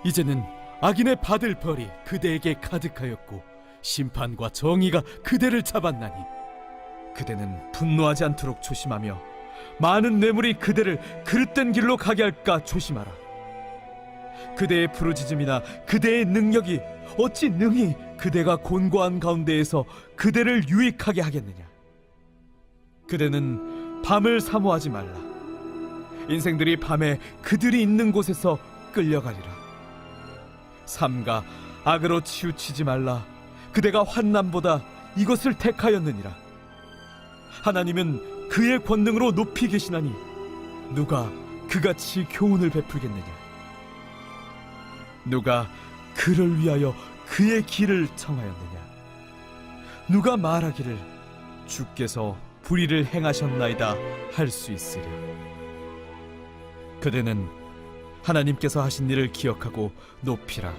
이제는 악인의 받을 벌이 그대에게 가득하였고 심판과 정의가 그대를 잡았나니 그대는 분노하지 않도록 조심하며 많은 뇌물이 그대를 그릇된 길로 가게 할까 조심하라. 그대의 부르짖음이나 그대의 능력이 어찌 능히 그대가 곤고한 가운데에서 그대를 유익하게 하겠느냐. 그대는 밤을 사모하지 말라. 인생들이 밤에 그들이 있는 곳에서 끌려가리라. 삼가 악으로 치우치지 말라. 그대가 환난보다 이것을 택하였느니라. 하나님은 그의 권능으로 높이 계시나니 누가 그같이 교훈을 베풀겠느냐. 누가 그를 위하여 그의 길을 청하였느냐. 누가 말하기를 주께서 불의를 행하셨나이다 할 수 있으랴. 그대는 하나님께서 하신 일을 기억하고 높이라.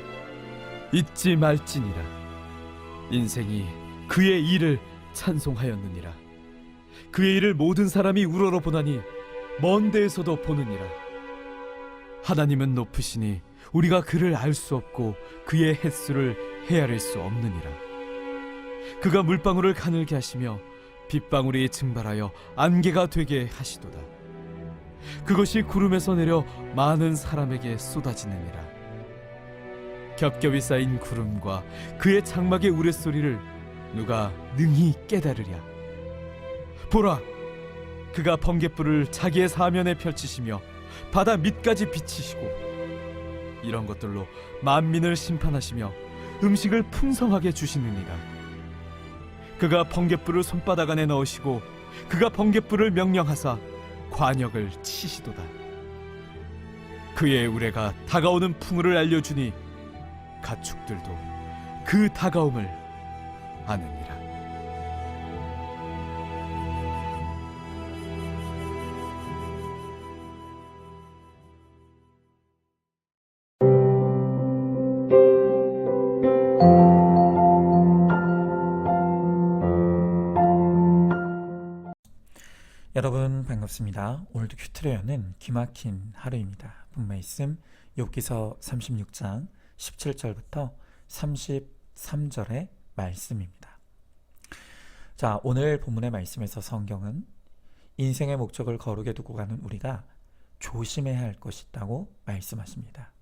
잊지 말지니라. 인생이 그의 일을 찬송하였느니라. 그의 일을 모든 사람이 우러러 보나니 먼 데에서도 보느니라. 하나님은 높으시니 우리가 그를 알 수 없고 그의 횟수를 헤아릴 수 없느니라. 그가 물방울을 가늘게 하시며 빗방울이 증발하여 안개가 되게 하시도다. 그것이 구름에서 내려 많은 사람에게 쏟아지느니라. 겹겹이 쌓인 구름과 그의 장막의 우레소리를 누가 능히 깨달으랴. 보라, 그가 번갯불을 자기의 사면에 펼치시며 바다 밑까지 비치시고 이런 것들로 만민을 심판하시며 음식을 풍성하게 주시느니라. 그가 번갯불을 손바닥 안에 넣으시고 그가 번갯불을 명령하사 관역을 치시도다. 그의 우레가 다가오는 풍우를 알려주니 가축들도 그 다가옴을 아느니라. 여러분 반갑습니다. 오늘도 큐트레어는 기막힌 하루입니다. 본말씀 욥기서 36장 17절부터 33절의 말씀입니다. 자, 오늘 본문의 말씀에서 성경은 인생의 목적을 거룩에 두고 가는 우리가 조심해야 할 것이 있다고 말씀하십니다.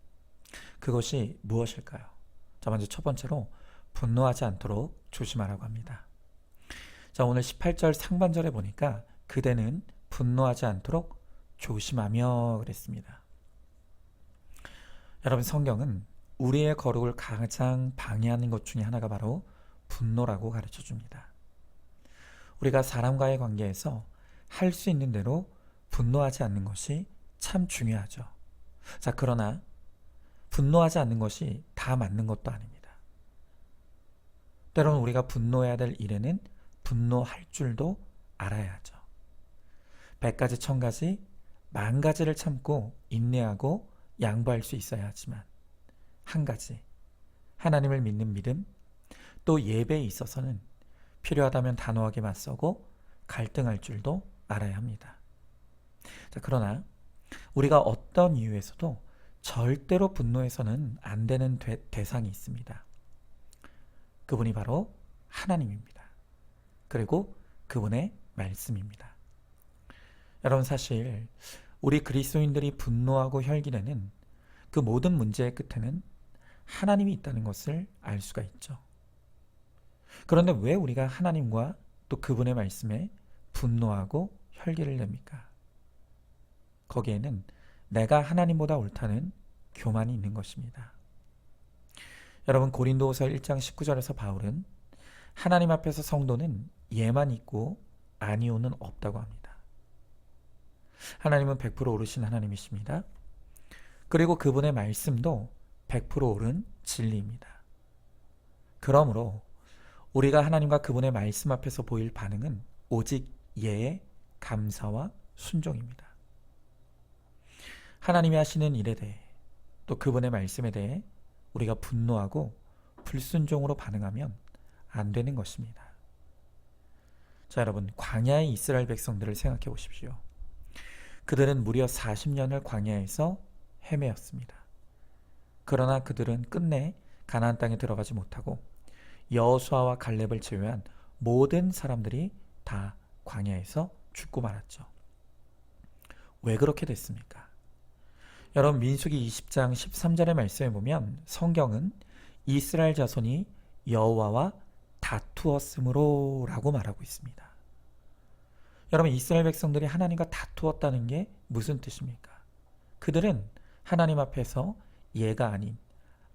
그것이 무엇일까요? 자, 먼저 첫 번째로 분노하지 않도록 조심하라고 합니다. 자, 오늘 18절 상반절에 보니까 그대는 분노하지 않도록 조심하며 그랬습니다. 여러분, 성경은 우리의 거룩을 가장 방해하는 것 중에 하나가 바로 분노라고 가르쳐 줍니다. 우리가 사람과의 관계에서 할 수 있는 대로 분노하지 않는 것이 참 중요하죠. 자, 그러나 분노하지 않는 것이 다 맞는 것도 아닙니다. 때로는 우리가 분노해야 될 일에는 분노할 줄도 알아야 하죠. 100가지 1000가지 만가지를 참고 인내하고 양보할 수 있어야 하지만 한 가지, 하나님을 믿는 믿음, 또 예배에 있어서는 필요하다면 단호하게 맞서고 갈등할 줄도 알아야 합니다. 자, 그러나 우리가 어떤 이유에서도 절대로 분노해서는 안 되는 대상이 있습니다. 그분이 바로 하나님입니다. 그리고 그분의 말씀입니다. 여러분, 사실 우리 그리스도인들이 분노하고 혈기내는 그 모든 문제의 끝에는 하나님이 있다는 것을 알 수가 있죠. 그런데 왜 우리가 하나님과 또 그분의 말씀에 분노하고 혈기를 냅니까? 거기에는 내가 하나님보다 옳다는 교만이 있는 것입니다. 여러분, 고린도후서 1장 19절에서 바울은 하나님 앞에서 성도는 예만 있고 아니오는 없다고 합니다. 하나님은 100% 옳으신 하나님이십니다. 그리고 그분의 말씀도 100% 옳은 진리입니다. 그러므로 우리가 하나님과 그분의 말씀 앞에서 보일 반응은 오직 예의 감사와 순종입니다. 하나님이 하시는 일에 대해 또 그분의 말씀에 대해 우리가 분노하고 불순종으로 반응하면 안 되는 것입니다. 자, 여러분, 광야의 이스라엘 백성들을 생각해 보십시오. 그들은 무려 40년을 광야에서 헤매었습니다. 그러나 그들은 끝내 가나안 땅에 들어가지 못하고 여호수아와 갈렙을 제외한 모든 사람들이 다 광야에서 죽고 말았죠. 왜 그렇게 됐습니까? 여러분, 민수기 20장 13절의 말씀에 보면 성경은 이스라엘 자손이 여호와와 다투었으므로 라고 말하고 있습니다. 여러분, 이스라엘 백성들이 하나님과 다투었다는 게 무슨 뜻입니까? 그들은 하나님 앞에서 예가 아닌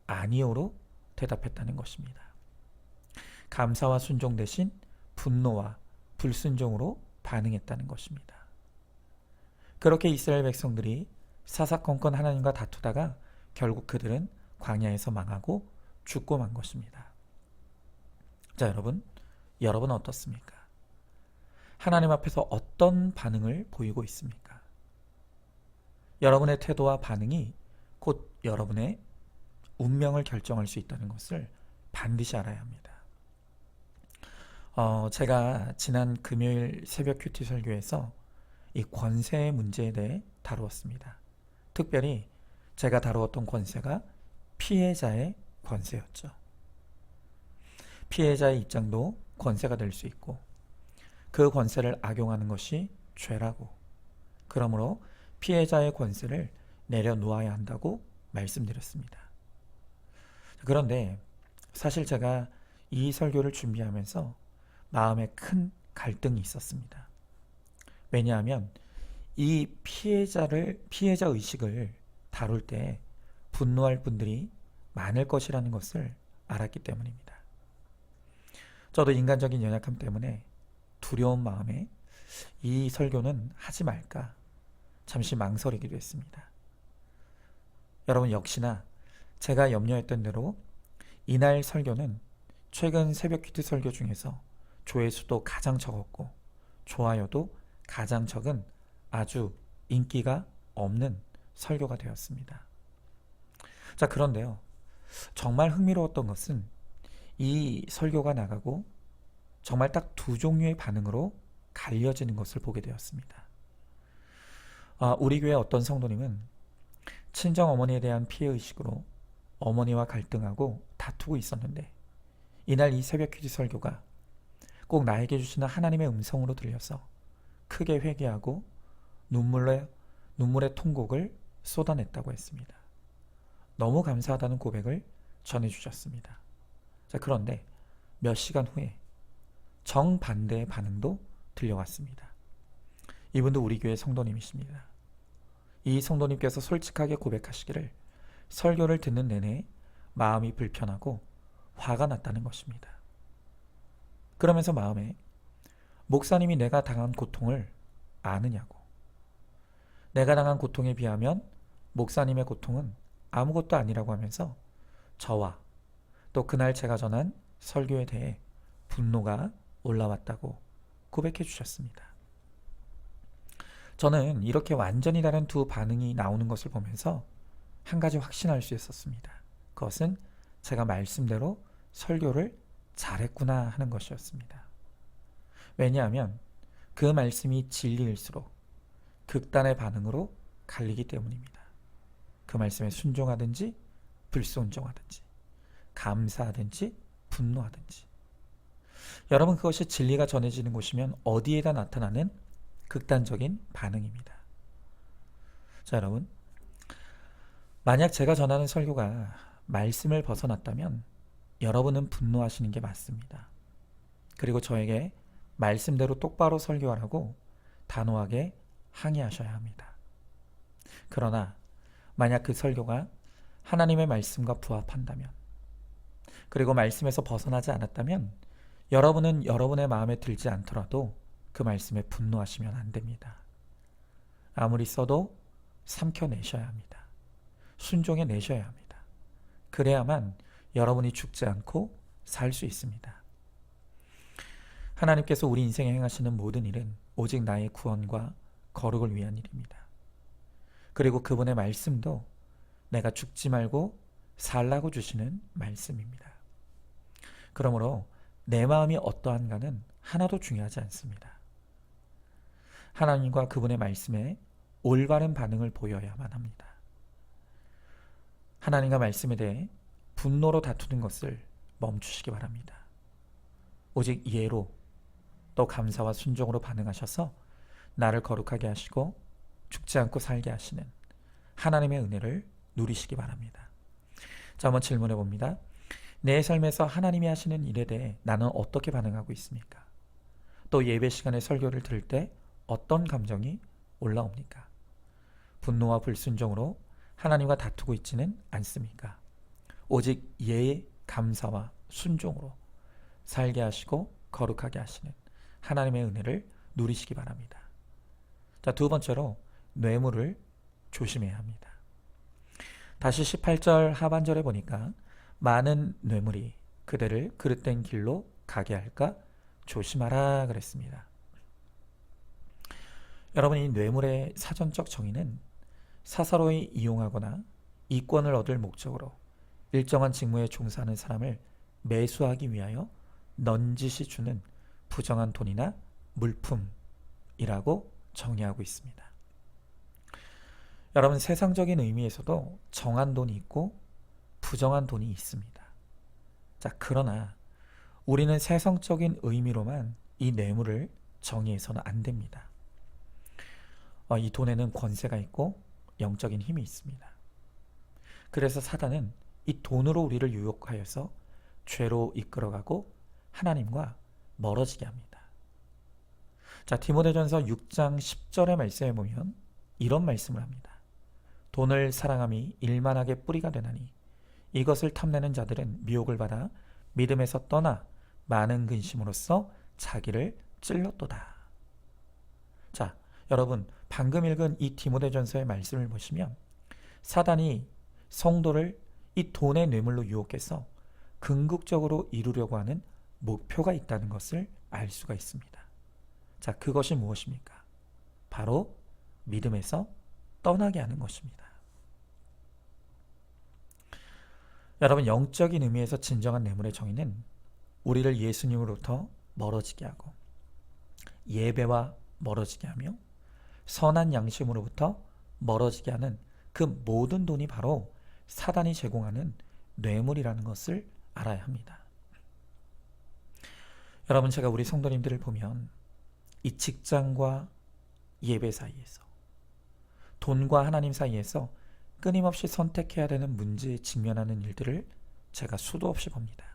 아니오로 대답했다는 것입니다. 감사와 순종 대신 분노와 불순종으로 반응했다는 것입니다. 그렇게 이스라엘 백성들이 사사건건 하나님과 다투다가 결국 그들은 광야에서 망하고 죽고 만 것입니다. 자, 여러분은 어떻습니까? 하나님 앞에서 어떤 반응을 보이고 있습니까? 여러분의 태도와 반응이 곧 여러분의 운명을 결정할 수 있다는 것을 반드시 알아야 합니다. 제가 지난 금요일 새벽 큐티 설교에서 이 권세의 문제에 대해 다루었습니다. 특별히 제가 다루었던 권세가 피해자의 권세였죠. 피해자의 입장도 권세가 될 수 있고 그 권세를 악용하는 것이 죄라고, 그러므로 피해자의 권세를 내려놓아야 한다고 말씀드렸습니다. 그런데 사실 제가 이 설교를 준비하면서 마음에 큰 갈등이 있었습니다. 왜냐하면 이 피해자 의식을 다룰 때 분노할 분들이 많을 것이라는 것을 알았기 때문입니다. 저도 인간적인 연약함 때문에 두려운 마음에 이 설교는 하지 말까 잠시 망설이기도 했습니다. 여러분, 역시나 제가 염려했던 대로 이날 설교는 최근 새벽 큐티 설교 중에서 조회수도 가장 적었고 좋아요도 가장 적은 아주 인기가 없는 설교가 되었습니다. 자, 그런데요, 정말 흥미로웠던 것은 이 설교가 나가고 정말 딱 두 종류의 반응으로 갈려지는 것을 보게 되었습니다. 우리 교회 어떤 성도님은 친정 어머니에 대한 피해의식으로 어머니와 갈등하고 다투고 있었는데 이날 이 새벽 큐티 설교가 꼭 나에게 주시는 하나님의 음성으로 들려서 크게 회개하고 눈물의 통곡을 쏟아냈다고 했습니다. 너무 감사하다는 고백을 전해주셨습니다. 자, 그런데 몇 시간 후에 정반대의 반응도 들려왔습니다. 이분도 우리 교회 성도님이십니다. 이 성도님께서 솔직하게 고백하시기를 설교를 듣는 내내 마음이 불편하고 화가 났다는 것입니다. 그러면서 마음에 목사님이 내가 당한 고통을 아느냐고, 내가 당한 고통에 비하면 목사님의 고통은 아무것도 아니라고 하면서 저와 또 그날 제가 전한 설교에 대해 분노가 올라왔다고 고백해 주셨습니다. 저는 이렇게 완전히 다른 두 반응이 나오는 것을 보면서 한 가지 확신할 수 있었습니다. 그것은 제가 말씀대로 설교를 잘했구나 하는 것이었습니다. 왜냐하면 그 말씀이 진리일수록 극단의 반응으로 갈리기 때문입니다. 그 말씀에 순종하든지 불순종하든지 감사하든지 분노하든지, 여러분, 그것이 진리가 전해지는 곳이면 어디에다 나타나는 극단적인 반응입니다. 자, 여러분, 만약 제가 전하는 설교가 말씀을 벗어났다면 여러분은 분노하시는 게 맞습니다. 그리고 저에게 말씀대로 똑바로 설교하라고 단호하게 항의하셔야 합니다. 그러나 만약 그 설교가 하나님의 말씀과 부합한다면, 그리고 말씀에서 벗어나지 않았다면 여러분은 여러분의 마음에 들지 않더라도 그 말씀에 분노하시면 안 됩니다. 아무리 써도 삼켜내셔야 합니다. 순종해내셔야 합니다. 그래야만 여러분이 죽지 않고 살 수 있습니다. 하나님께서 우리 인생에 행하시는 모든 일은 오직 나의 구원과 거룩을 위한 일입니다. 그리고 그분의 말씀도 내가 죽지 말고 살라고 주시는 말씀입니다. 그러므로 내 마음이 어떠한가는 하나도 중요하지 않습니다. 하나님과 그분의 말씀에 올바른 반응을 보여야만 합니다. 하나님과 말씀에 대해 분노로 다투는 것을 멈추시기 바랍니다. 오직 예로 또 감사와 순종으로 반응하셔서 나를 거룩하게 하시고 죽지 않고 살게 하시는 하나님의 은혜를 누리시기 바랍니다. 자, 한번 질문해 봅니다. 내 삶에서 하나님이 하시는 일에 대해 나는 어떻게 반응하고 있습니까? 또 예배 시간에 설교를 들을 때 어떤 감정이 올라옵니까? 분노와 불순종으로 하나님과 다투고 있지는 않습니까? 오직 예의 감사와 순종으로 살게 하시고 거룩하게 하시는 하나님의 은혜를 누리시기 바랍니다. 자, 두 번째로 뇌물을 조심해야 합니다. 다시 18절 하반절에 보니까 많은 뇌물이 그대를 그릇된 길로 가게 할까 조심하라 그랬습니다. 여러분, 이 뇌물의 사전적 정의는 사사로이 이용하거나 이권을 얻을 목적으로 일정한 직무에 종사하는 사람을 매수하기 위하여 넌지시 주는 부정한 돈이나 물품이라고 정의하고 있습니다. 여러분, 세상적인 의미에서도 정한 돈이 있고 부정한 돈이 있습니다. 자, 그러나 우리는 세상적인 의미로만 이 뇌물을 정의해서는 안 됩니다. 이 돈에는 권세가 있고 영적인 힘이 있습니다. 그래서 사단은 이 돈으로 우리를 유혹하여서 죄로 이끌어가고 하나님과 멀어지게 합니다. 자, 디모데전서 6장 10절의 말씀에 보면 이런 말씀을 합니다. 돈을 사랑함이 일만하게 뿌리가 되나니 이것을 탐내는 자들은 미혹을 받아 믿음에서 떠나 많은 근심으로써 자기를 찔렀도다. 자, 여러분, 방금 읽은 이 디모데전서의 말씀을 보시면 사단이 성도를 이 돈의 뇌물로 유혹해서 궁극적으로 이루려고 하는 목표가 있다는 것을 알 수가 있습니다. 자, 그것이 무엇입니까? 바로 믿음에서 떠나게 하는 것입니다. 여러분, 영적인 의미에서 진정한 뇌물의 정의는 우리를 예수님으로부터 멀어지게 하고 예배와 멀어지게 하며 선한 양심으로부터 멀어지게 하는 그 모든 돈이 바로 사단이 제공하는 뇌물이라는 것을 알아야 합니다. 여러분, 제가 우리 성도님들을 보면 이 직장과 예배 사이에서, 돈과 하나님 사이에서 끊임없이 선택해야 되는 문제에 직면하는 일들을 제가 수도 없이 봅니다.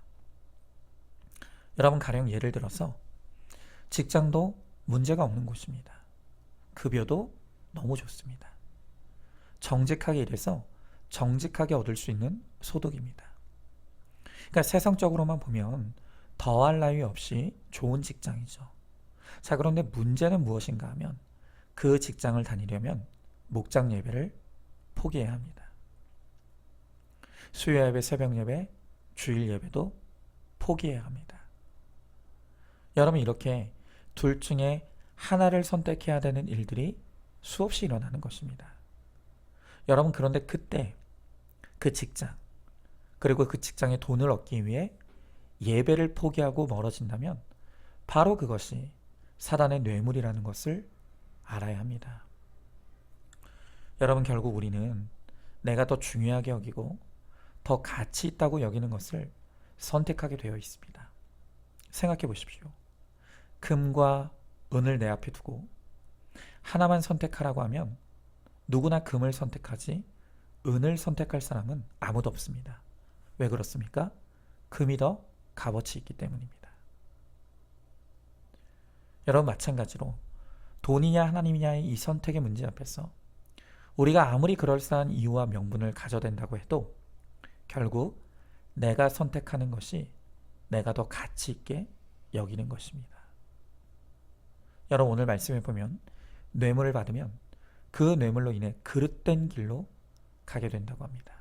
여러분, 가령 예를 들어서 직장도 문제가 없는 곳입니다. 급여도 너무 좋습니다. 정직하게 일해서 정직하게 얻을 수 있는 소득입니다. 그러니까 세상적으로만 보면 더할 나위 없이 좋은 직장이죠. 자, 그런데 문제는 무엇인가 하면 그 직장을 다니려면 목장 예배를 포기해야 합니다. 수요 예배, 새벽 예배, 주일 예배도 포기해야 합니다. 여러분, 이렇게 둘 중에 하나를 선택해야 되는 일들이 수없이 일어나는 것입니다. 여러분, 그런데 그때 그 직장, 그리고 그 직장의 돈을 얻기 위해 예배를 포기하고 멀어진다면 바로 그것이 사단의 뇌물이라는 것을 알아야 합니다. 여러분, 결국 우리는 내가 더 중요하게 여기고 더 가치 있다고 여기는 것을 선택하게 되어 있습니다. 생각해 보십시오. 금과 은을 내 앞에 두고 하나만 선택하라고 하면 누구나 금을 선택하지 은을 선택할 사람은 아무도 없습니다. 왜 그렇습니까? 금이 더 값어치 있기 때문입니다. 여러분, 마찬가지로 돈이냐 하나님이냐의 이 선택의 문제 앞에서 우리가 아무리 그럴싸한 이유와 명분을 가져댄다고 해도 결국 내가 선택하는 것이 내가 더 가치 있게 여기는 것입니다. 여러분, 오늘 말씀에 보면 뇌물을 받으면 그 뇌물로 인해 그릇된 길로 가게 된다고 합니다.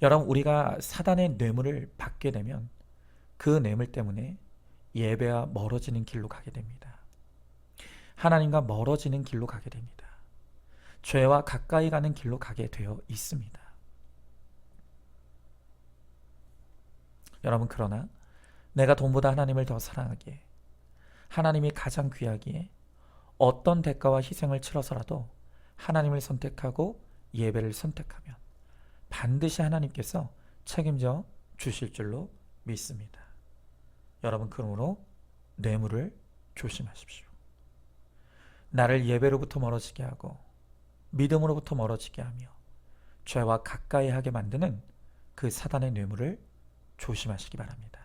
여러분, 우리가 사단의 뇌물을 받게 되면 그 뇌물 때문에 예배와 멀어지는 길로 가게 됩니다. 하나님과 멀어지는 길로 가게 됩니다. 죄와 가까이 가는 길로 가게 되어 있습니다. 여러분, 그러나 내가 돈보다 하나님을 더 사랑하기에, 하나님이 가장 귀하기에 어떤 대가와 희생을 치러서라도 하나님을 선택하고 예배를 선택하면 반드시 하나님께서 책임져 주실 줄로 믿습니다. 여러분, 그러므로 뇌물을 조심하십시오. 나를 예배로부터 멀어지게 하고 믿음으로부터 멀어지게 하며 죄와 가까이 하게 만드는 그 사단의 뇌물을 조심하시기 바랍니다.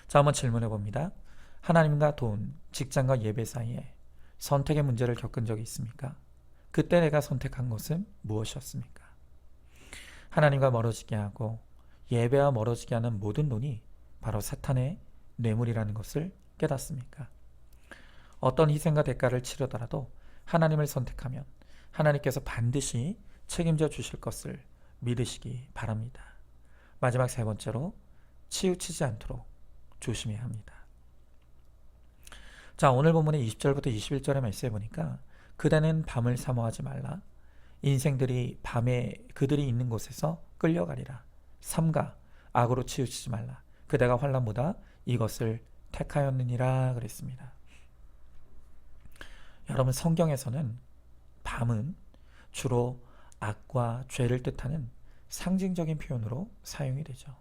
자, 한번 질문해 봅니다. 하나님과 돈, 직장과 예배 사이에 선택의 문제를 겪은 적이 있습니까? 그때 내가 선택한 것은 무엇이었습니까? 하나님과 멀어지게 하고 예배와 멀어지게 하는 모든 돈이 바로 사탄의 뇌물이라는 것을 깨닫습니까? 어떤 희생과 대가를 치르더라도 하나님을 선택하면 하나님께서 반드시 책임져 주실 것을 믿으시기 바랍니다. 마지막 세 번째로, 치우치지 않도록 조심해야 합니다. 자, 오늘 본문의 20절부터 21절의 말씀에 보니까 그대는 밤을 사모하지 말라. 인생들이 밤에 그들이 있는 곳에서 끌려가리라. 삼가 악으로 치우치지 말라. 그대가 환난보다 이것을 택하였느니라 그랬습니다. 여러분, 성경에서는 밤은 주로 악과 죄를 뜻하는 상징적인 표현으로 사용이 되죠.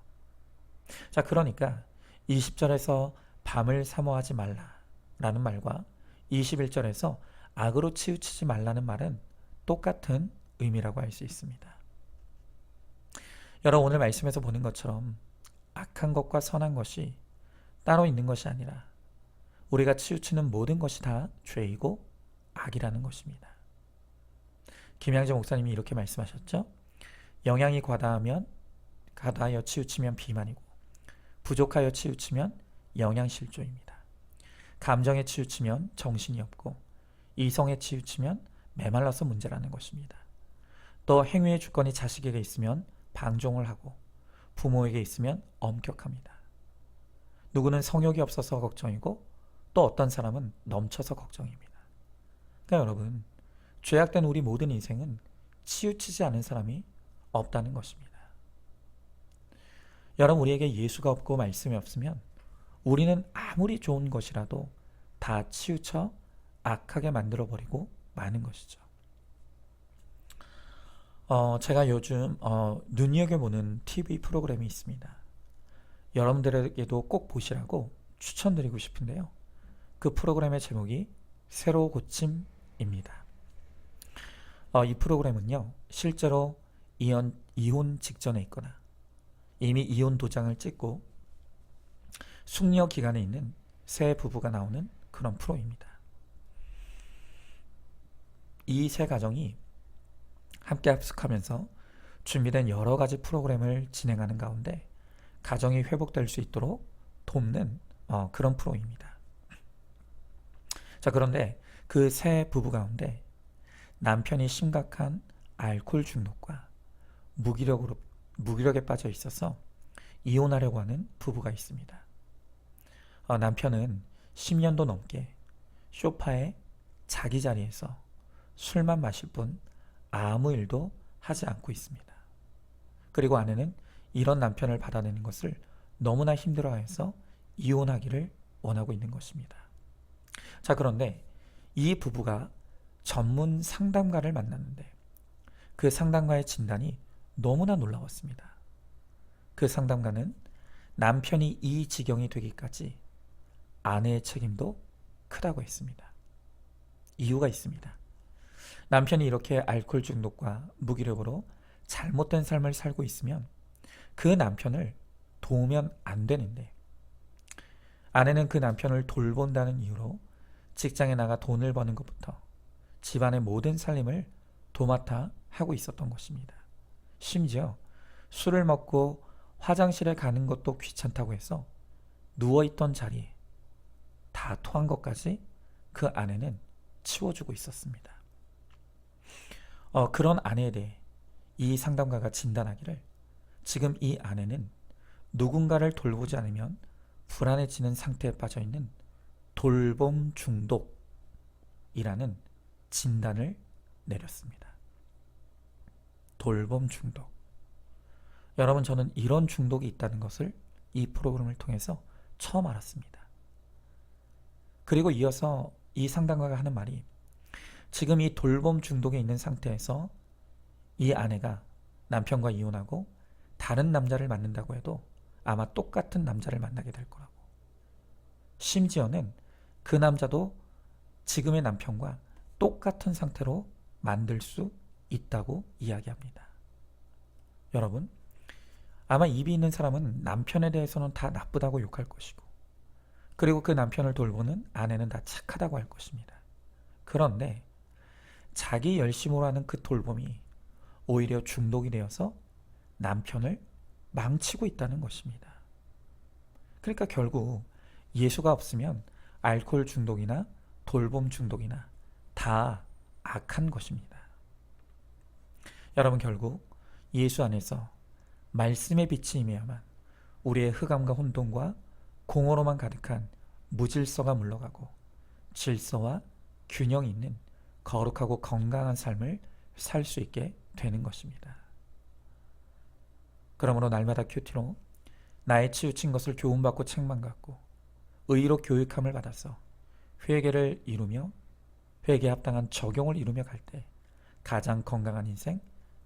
자, 그러니까 20절에서 밤을 사모하지 말라라는 말과 21절에서 악으로 치우치지 말라는 말은 똑같은 의미라고 할 수 있습니다. 여러분, 오늘 말씀에서 보는 것처럼 악한 것과 선한 것이 따로 있는 것이 아니라 우리가 치우치는 모든 것이 다 죄이고 악이라는 것입니다. 김양재 목사님이 이렇게 말씀하셨죠. 영양이 과다하여 치우치면 비만이고, 부족하여 치우치면 영양실조입니다. 감정에 치우치면 정신이 없고, 이성에 치우치면 메말라서 문제라는 것입니다. 또 행위의 주권이 자식에게 있으면 방종을 하고, 부모에게 있으면 엄격합니다. 누구는 성욕이 없어서 걱정이고, 또 어떤 사람은 넘쳐서 걱정입니다. 그러니까 여러분, 죄악된 우리 모든 인생은 치우치지 않은 사람이 없다는 것입니다. 여러분, 우리에게 예수가 없고 말씀이 없으면 우리는 아무리 좋은 것이라도 다 치우쳐 악하게 만들어버리고 마는 것이죠. 제가 요즘 눈여겨보는 TV 프로그램이 있습니다. 여러분들에게도 꼭 보시라고 추천드리고 싶은데요. 그 프로그램의 제목이 새로 고침입니다. 이 프로그램은요, 실제로 이혼 직전에 있거나 이미 이혼 도장을 찍고 숙려 기간에 있는 새 부부가 나오는 그런 프로입니다. 이 세 가정이 함께 합숙하면서 준비된 여러 가지 프로그램을 진행하는 가운데 가정이 회복될 수 있도록 돕는 그런 프로입니다. 자, 그런데 그 세 부부 가운데 남편이 심각한 알코올 중독과 무기력에 빠져 있어서 이혼하려고 하는 부부가 있습니다. 남편은 10년도 넘게 소파에 자기 자리에서 술만 마실 뿐 아무 일도 하지 않고 있습니다. 그리고 아내는 이런 남편을 받아내는 것을 너무나 힘들어해서 이혼하기를 원하고 있는 것입니다. 자, 그런데 이 부부가 전문 상담가를 만났는데 그 상담가의 진단이 너무나 놀라웠습니다. 그 상담가는 남편이 이 지경이 되기까지 아내의 책임도 크다고 했습니다. 이유가 있습니다. 남편이 이렇게 알코올 중독과 무기력으로 잘못된 삶을 살고 있으면 그 남편을 도우면 안 되는데, 아내는 그 남편을 돌본다는 이유로 직장에 나가 돈을 버는 것부터 집안의 모든 살림을 도맡아 하고 있었던 것입니다. 심지어 술을 먹고 화장실에 가는 것도 귀찮다고 해서 누워있던 자리에 다 토한 것까지 그 아내는 치워주고 있었습니다. 그런 아내에 대해 이 상담가가 진단하기를, 지금 이 아내는 누군가를 돌보지 않으면 불안해지는 상태에 빠져있는 돌봄 중독이라는 진단을 내렸습니다. 돌봄 중독. 여러분, 저는 이런 중독이 있다는 것을 이 프로그램을 통해서 처음 알았습니다. 그리고 이어서 이 상담가가 하는 말이, 지금 이 돌봄 중독에 있는 상태에서 이 아내가 남편과 이혼하고 다른 남자를 만난다고 해도 아마 똑같은 남자를 만나게 될 거라고. 심지어는 그 남자도 지금의 남편과 똑같은 상태로 만들 수 있다고 이야기합니다. 여러분, 아마 입이 있는 사람은 남편에 대해서는 다 나쁘다고 욕할 것이고, 그리고 그 남편을 돌보는 아내는 다 착하다고 할 것입니다. 그런데 자기 열심으로 하는 그 돌봄이 오히려 중독이 되어서 남편을 망치고 있다는 것입니다. 그러니까 결국 예수가 없으면 알코올 중독이나 돌봄 중독이나 다 악한 것입니다. 여러분, 결국 예수 안에서 말씀의 빛이 임해야만 우리의 흑암과 혼돈과 공허로만 가득한 무질서가 물러가고 질서와 균형 있는 거룩하고 건강한 삶을 살 수 있게 되는 것입니다. 그러므로 날마다 큐티로 나의 치우친 것을 교훈받고 책망받고 의로 교육함을 받아서 회개를 이루며 회개에 합당한 적용을 이루며 갈 때 가장 건강한 인생,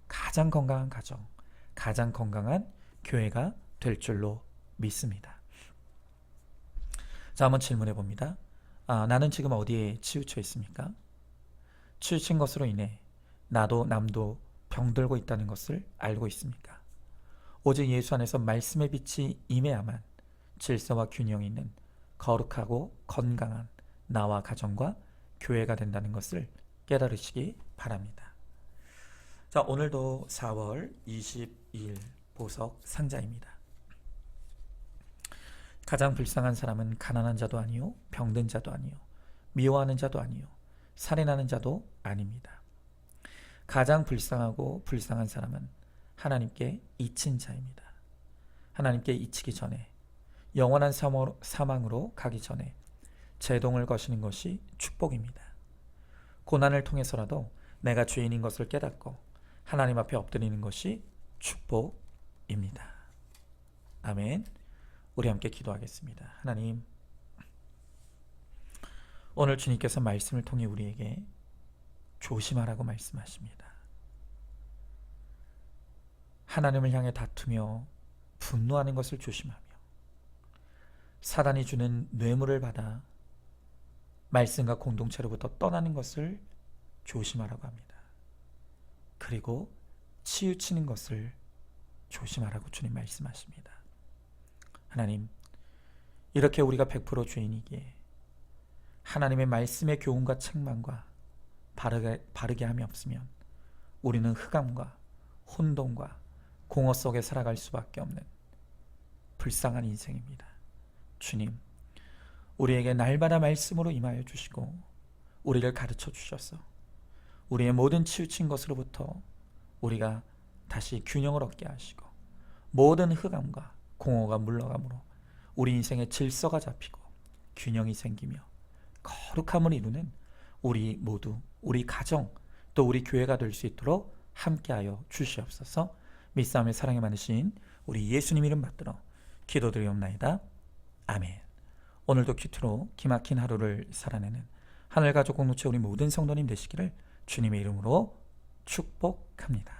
가장 건강한 가정, 가장 건강한 교회가 될 줄로 믿습니다. 자, 한번 질문해 봅니다. 나는 지금 어디에 치우쳐 있습니까? 치우친 것으로 인해 나도 남도 병들고 있다는 것을 알고 있습니까? 오직 예수 안에서 말씀의 빛이 임해야만 질서와 균형 있는 거룩하고 건강한 나와 가정과 교회가 된다는 것을 깨달으시기 바랍니다. 자, 오늘도 4월 22일 보석 상자입니다. 가장 불쌍한 사람은 가난한 자도 아니요, 병든 자도 아니요, 미워하는 자도 아니요, 살인하는 자도 아닙니다. 가장 불쌍하고 불쌍한 사람은 하나님께 잊힌 자입니다. 하나님께 잊히기 전에, 영원한 사망으로 가기 전에 제동을 거시는 것이 축복입니다. 고난을 통해서라도 내가 죄인인 것을 깨닫고 하나님 앞에 엎드리는 것이 축복입니다. 아멘. 우리 함께 기도하겠습니다. 하나님, 오늘 주님께서 말씀을 통해 우리에게 조심하라고 말씀하십니다. 하나님을 향해 다투며 분노하는 것을 조심하며 사단이 주는 뇌물을 받아 말씀과 공동체로부터 떠나는 것을 조심하라고 합니다. 그리고 치우치는 것을 조심하라고 주님 말씀하십니다. 하나님, 이렇게 우리가 100% 죄인이기에 하나님의 말씀의 교훈과 책망과 바르게 함이 없으면 우리는 흑암과 혼돈과 공허 속에 살아갈 수밖에 없는 불쌍한 인생입니다. 주님, 우리에게 날마다 말씀으로 임하여 주시고 우리를 가르쳐 주셔서 우리의 모든 치우친 것으로부터 우리가 다시 균형을 얻게 하시고 모든 흑암과 공허가 물러가므로 우리 인생의 질서가 잡히고 균형이 생기며 거룩함을 이루는 우리 모두, 우리 가정, 또 우리 교회가 될 수 있도록 함께하여 주시옵소서. 믿사움의 사랑에 많으신 우리 예수님 이름 받들어 기도드리옵나이다. 아멘. 오늘도 큐트로 기막힌 하루를 살아내는 하늘가족 공동체 우리 모든 성도님 되시기를 주님의 이름으로 축복합니다.